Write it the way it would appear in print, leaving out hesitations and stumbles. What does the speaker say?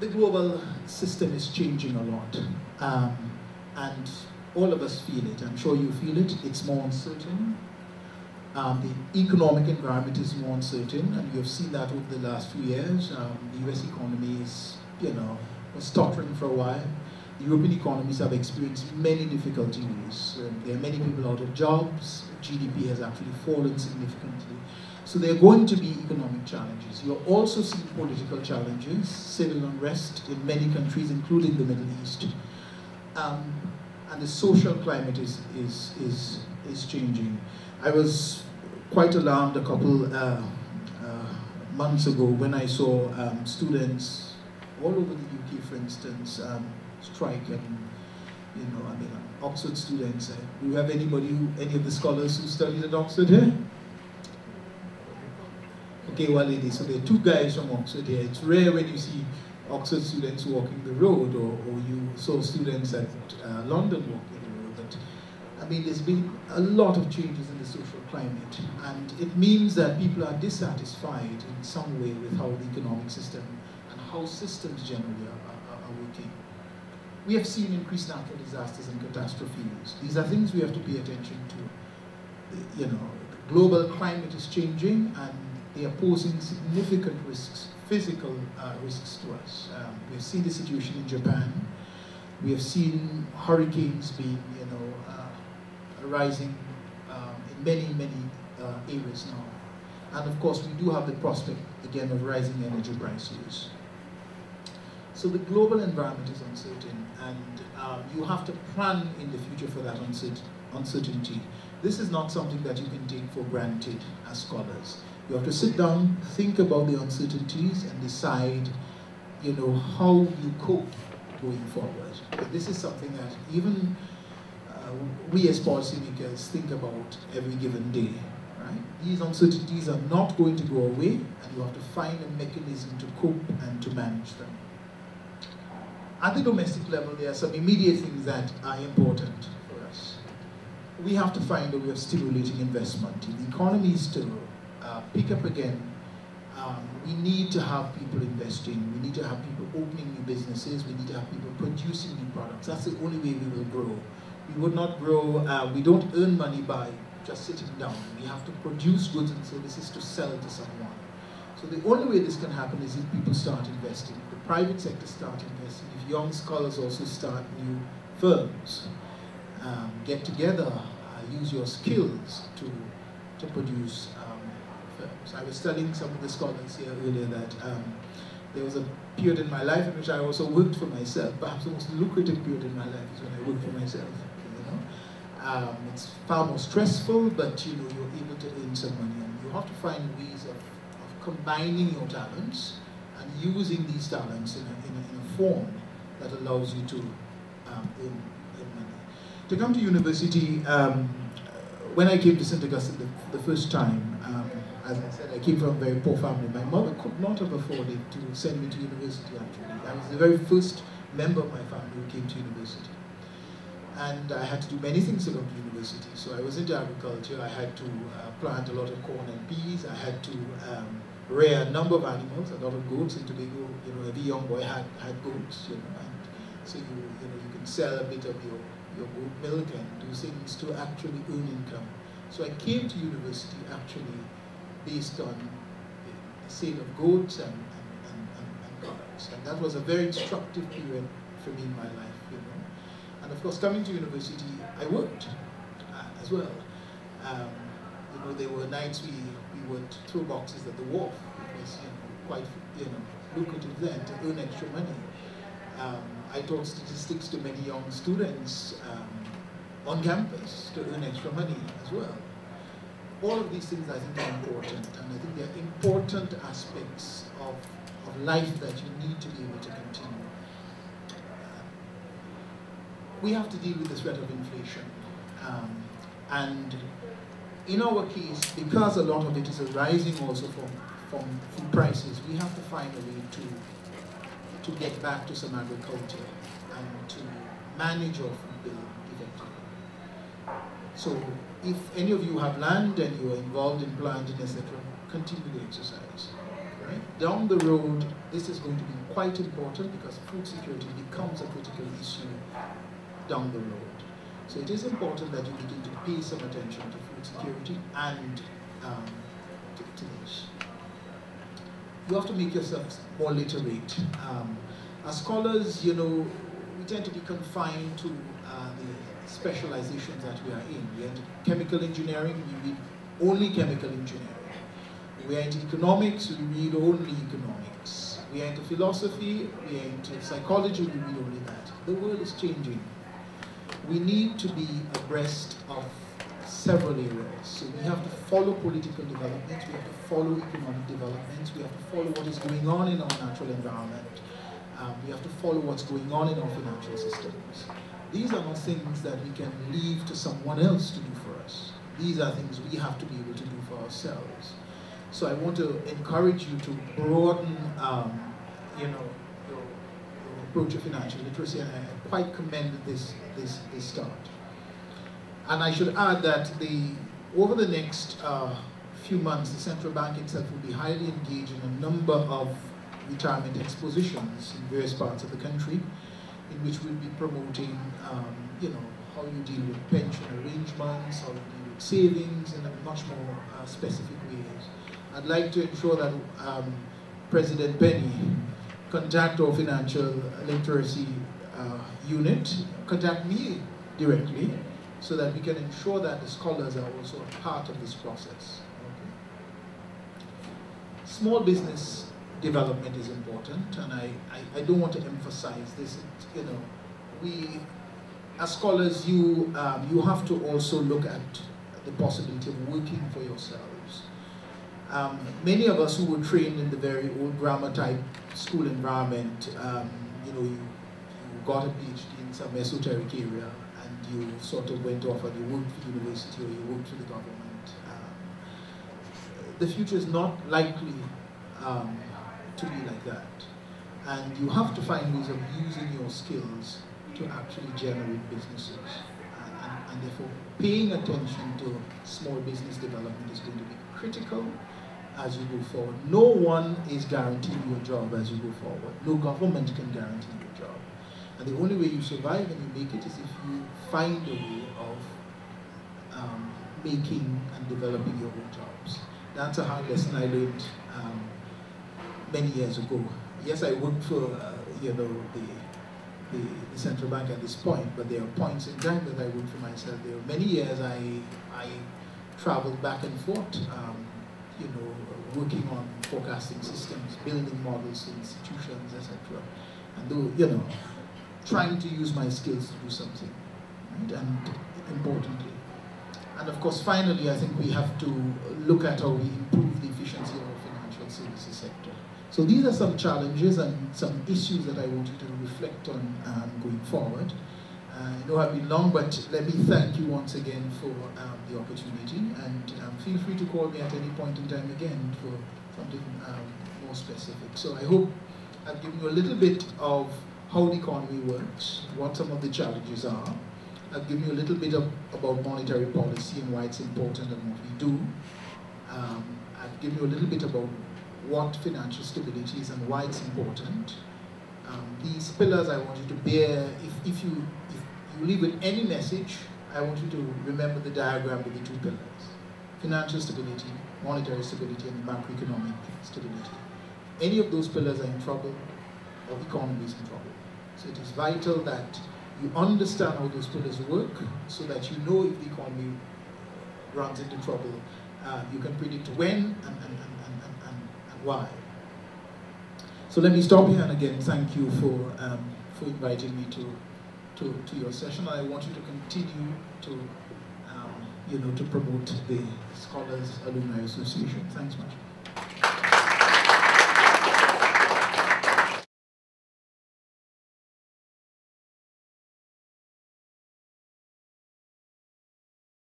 the global system is changing a lot, and all of us feel it. I'm sure you feel it. It's more uncertain. The economic environment is more uncertain, and you've seen that over the last few years. The US economy is, was stuttering for a while. The European economies have experienced many difficulties. There are many people out of jobs. GDP has actually fallen significantly. So there are going to be economic challenges. You're also seeing political challenges, civil unrest in many countries, including the Middle East. And the social climate is changing. I was quite alarmed a couple months ago when I saw students all over the UK, for instance, strike, and Oxford students. Do you have any of the scholars who studied at Oxford here? Okay, well, so there are two guys from Oxford here. It's rare when you see Oxford students walking the road, or you saw students at London walking the road. But I mean, there's been a lot of changes in the social climate, and it means that people are dissatisfied in some way with how the economic system and how systems generally are working. We have seen increased natural disasters and catastrophes. These are things we have to pay attention to. The global climate is changing, and they are posing significant risks, physical risks to us. We have seen the situation in Japan. We have seen hurricanes being, arising in many areas now. And of course, we do have the prospect, again, of rising energy prices. So the global environment is uncertain, and you have to plan in the future for that uncertainty. This is not something that you can take for granted as scholars. You have to sit down, think about the uncertainties, and decide, how you cope going forward. And this is something that even we as policymakers think about every given day, right? These uncertainties are not going to go away, and you have to find a mechanism to cope and to manage them. At the domestic level, there are some immediate things that are important for us. We have to find a way of stimulating investment. If the economy is to pick up again, we need to have people investing. We need to have people opening new businesses. We need to have people producing new products. That's the only way we will grow. We would not grow, we don't earn money by just sitting down. We have to produce goods and services to sell to someone. So the only way this can happen is if people start investing, if the private sector start investing, if young scholars also start new firms, get together, use your skills to produce firms. I was telling some of the scholars here earlier that there was a period in my life in which I also worked for myself. Perhaps the most lucrative period in my life is when I worked for myself. It's far more stressful, but you're able to earn some money, and you have to find ways of combining your talents and using these talents in a form that allows you to earn money. To come to university, when I came to St. Augustine the first time, as I said, I came from a very poor family. My mother could not have afforded to send me to university, actually. I was the very first member of my family who came to university. And I had to do many things to come to university. So I was into agriculture. I had to plant a lot of corn and peas. I had to rear a number of animals, a lot of goats. In Tobago, every young boy had goats, and so you can sell a bit of your goat milk and do things to actually earn income. So I came to university actually based on the sale of goats and products. And that was a very instructive period for me in my life, And of course, coming to university, I worked as well. There were nights we would throw boxes at the wharf. It was quite lucrative then to earn extra money. I taught statistics to many young students on campus to earn extra money as well. All of these things I think are important, and I think they're important aspects of life that you need to be able to continue. We have to deal with the threat of inflation. And in our case, because a lot of it is arising also from food prices, we have to find a way to get back to some agriculture and to manage our food bill effectively. So if any of you have land and you are involved in planting, etc., continue the exercise. Right? Down the road, this is going to be quite important because food security becomes a critical issue down the road. So it is important that you begin to pay some attention to food security and to this. You have to make yourself more literate. As scholars, you know, we tend to be confined to the specializations that we are in. We are into chemical engineering, we read only chemical engineering. We are into economics, we read only economics. We are into philosophy, we are into psychology, we read only that. The world is changing. We need to be abreast of several areas. So we have to follow political developments, we have to follow economic developments, we have to follow what is going on in our natural environment. We have to follow what's going on in our financial systems. These are not things that we can leave to someone else to do for us. These are things we have to be able to do for ourselves. So I want to encourage you to broaden, you know, your approach to financial literacy, and I quite commend this start. And I should add that over the next few months, the central bank itself will be highly engaged in a number of retirement expositions in various parts of the country, in which we'll be promoting, you know, how you deal with pension arrangements, how you deal with savings in a much more specific ways. I'd like to ensure that President Penny contact our financial literacy unit, contact me directly, so that we can ensure that the scholars are also a part of this process. Okay. Small business development is important, and I don't want to emphasize this. You know, we, as scholars, you have to also look at the possibility of working for yourselves. Many of us who were trained in the very old grammar type school environment, you know, you got a PhD in some esoteric area, and you sort of went off and you worked for the university or you worked for the government. The future is not likely to be like that. And you have to find ways of using your skills to actually generate businesses. And therefore, paying attention to small business development is going to be critical as you go forward. No one is guaranteeing you a job as you go forward. No government can guarantee you a job. And the only way you survive and you make it is if you find a way of making and developing your own jobs. That's a hard lesson I learned many years ago. Yes, I worked for you know, the central bank at this point, but there are points in time that I worked for myself. There were many years I traveled back and forth, you know, working on forecasting systems, building models for institutions, etc. And you know, trying to use my skills to do something, right? And importantly, and of course, finally, I think we have to look at how we improve the efficiency of our financial services sector. So these are some challenges and some issues that I want you to reflect on going forward. I know I've been long, but let me thank you once again for the opportunity, and feel free to call me at any point in time again for something more specific. So I hope I've given you a little bit of how the economy works, what some of the challenges are. I've given you a little bit about monetary policy and why it's important and what we do. I've given you a little bit about what financial stability is and why it's important. These pillars I want you to bear. If you leave with any message, I want you to remember the diagram with the two pillars: financial stability, monetary stability, and macroeconomic stability. Any of those pillars are in trouble, or the economy is in trouble. So it is vital that you understand how those pillars work, so that you know if the economy runs into trouble, you can predict when and why. So let me stop here, and again, thank you for inviting me to your session. I want you to continue to, you know, to promote the Scholars Alumni Association. Thanks much.